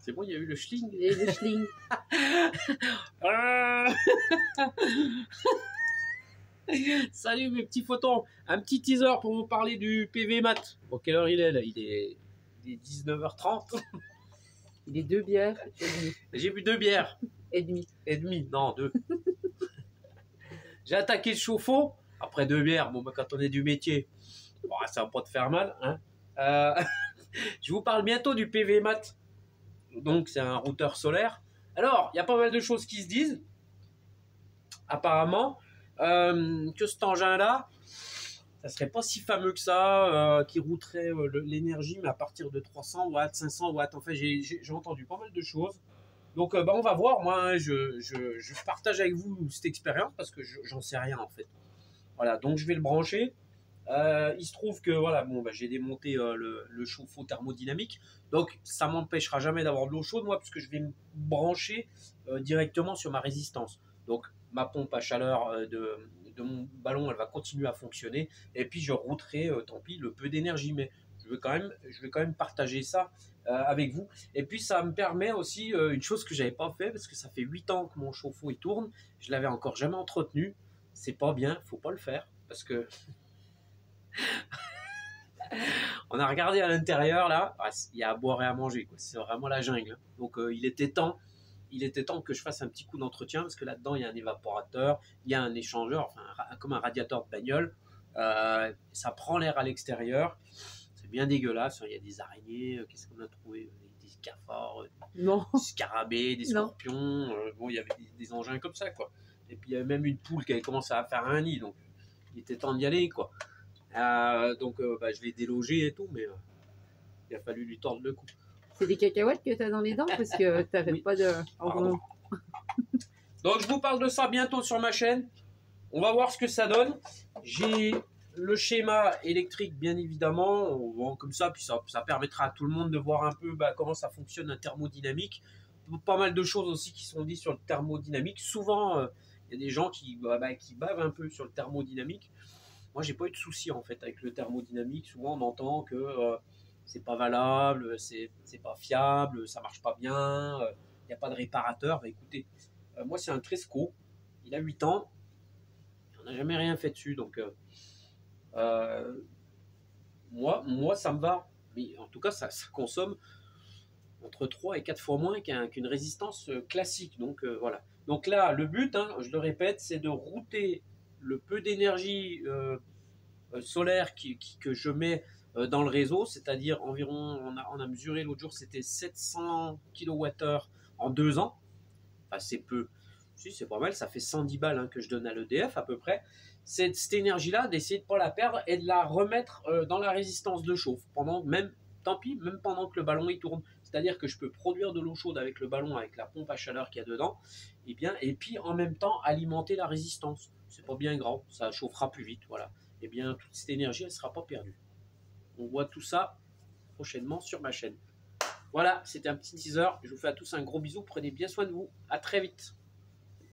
C'est bon, il y a eu le schling. Et le schling. Salut mes petits photons. Un petit teaser pour vous parler du PV Mat. Bon, quelle heure il est là? Il est 19h30. Il est 2 bières J'ai bu 2 bières. et demie. Et demie. Non, 2. J'ai attaqué le chauffe-eau. Après 2 bières, bon, bah, quand on est du métier, bon, ça va pas te faire mal. Hein. Je vous parle bientôt du PV Mat. Donc, c'est un routeur solaire. Alors, il y a pas mal de choses qui se disent. Apparemment, que cet engin-là, ça serait pas si fameux que ça, qui routerait l'énergie, mais à partir de 300 watts, 500 watts. En fait, j'ai entendu pas mal de choses. Donc, bah, on va voir. Moi, hein, je partage avec vous cette expérience parce que j'en sais rien, en fait. Voilà, donc je vais le brancher. Il se trouve que voilà, bon, bah, j'ai démonté le chauffe-eau thermodynamique. Donc, ça m'empêchera jamais d'avoir de l'eau chaude, moi, puisque je vais me brancher directement sur ma résistance. Donc, ma pompe à chaleur de mon ballon, elle va continuer à fonctionner. Et puis, je routerai, tant pis, le peu d'énergie. Mais je vais quand même partager ça avec vous. Et puis, ça me permet aussi une chose que j'avais pas fait, parce que ça fait 8 ans que mon chauffe-eau il tourne. Je l'avais encore jamais entretenu. C'est pas bien, faut pas le faire. Parce que on a regardé à l'intérieur là, il y a à boire et à manger, c'est vraiment la jungle. Donc il était temps que je fasse un petit coup d'entretien parce que là-dedans il y a un évaporateur, il y a un échangeur, enfin comme un radiateur de bagnole. Ça prend l'air à l'extérieur, c'est bien dégueulasse. Il y a des araignées, qu'est-ce qu'on a trouvé, des cafards, Non. des scarabées, des scorpions. Bon, il y avait des engins comme ça quoi. Et puis il y avait même une poule qui avait commencé à faire un nid, donc il était temps d'y aller quoi. Donc bah, je l'ai délogé et tout, mais il a fallu lui tordre le cou. C'est des cacahuètes que tu as dans les dents parce que tu n'avais pas de. Pardon. Donc je vous parle de ça bientôt sur ma chaîne. On va voir ce que ça donne. J'ai le schéma électrique bien évidemment. On voit comme ça, puis ça permettra à tout le monde de voir un peu bah, comment ça fonctionne un thermodynamique. Pas mal de choses aussi qui sont dites sur le thermodynamique. Souvent, il y a des gens qui bavent un peu sur le thermodynamique. Moi, j'ai pas eu de souci en fait avec le thermodynamique. Souvent, on entend que c'est pas valable, c'est pas fiable, ça marche pas bien, il n'y a pas de réparateur. Bah, écoutez, moi, c'est un Tresco. Il a 8 ans. On n'a jamais rien fait dessus. Donc, moi, ça me va. Mais en tout cas, ça consomme entre 3 et 4 fois moins qu'une résistance classique. Donc, voilà. Donc là, le but, hein, je le répète, c'est de router le peu d'énergie solaire que je mets dans le réseau, c'est-à-dire environ, on a mesuré l'autre jour, c'était 700 kWh en 2 ans. Enfin, c'est peu. Si, c'est pas mal, ça fait 110 balles hein, que je donne à l'EDF à peu près. Cette énergie-là, d'essayer de ne pas la perdre et de la remettre dans la résistance de chauffe. Tant pis, même pendant que le ballon il tourne. C'est-à-dire que je peux produire de l'eau chaude avec le ballon, avec la pompe à chaleur qu'il y a dedans, et puis en même temps alimenter la résistance. C'est pas bien grand, ça chauffera plus vite, voilà. Et bien toute cette énergie, elle ne sera pas perdue. On voit tout ça prochainement sur ma chaîne. Voilà, c'était un petit teaser. Je vous fais à tous un gros bisou. Prenez bien soin de vous. À très vite.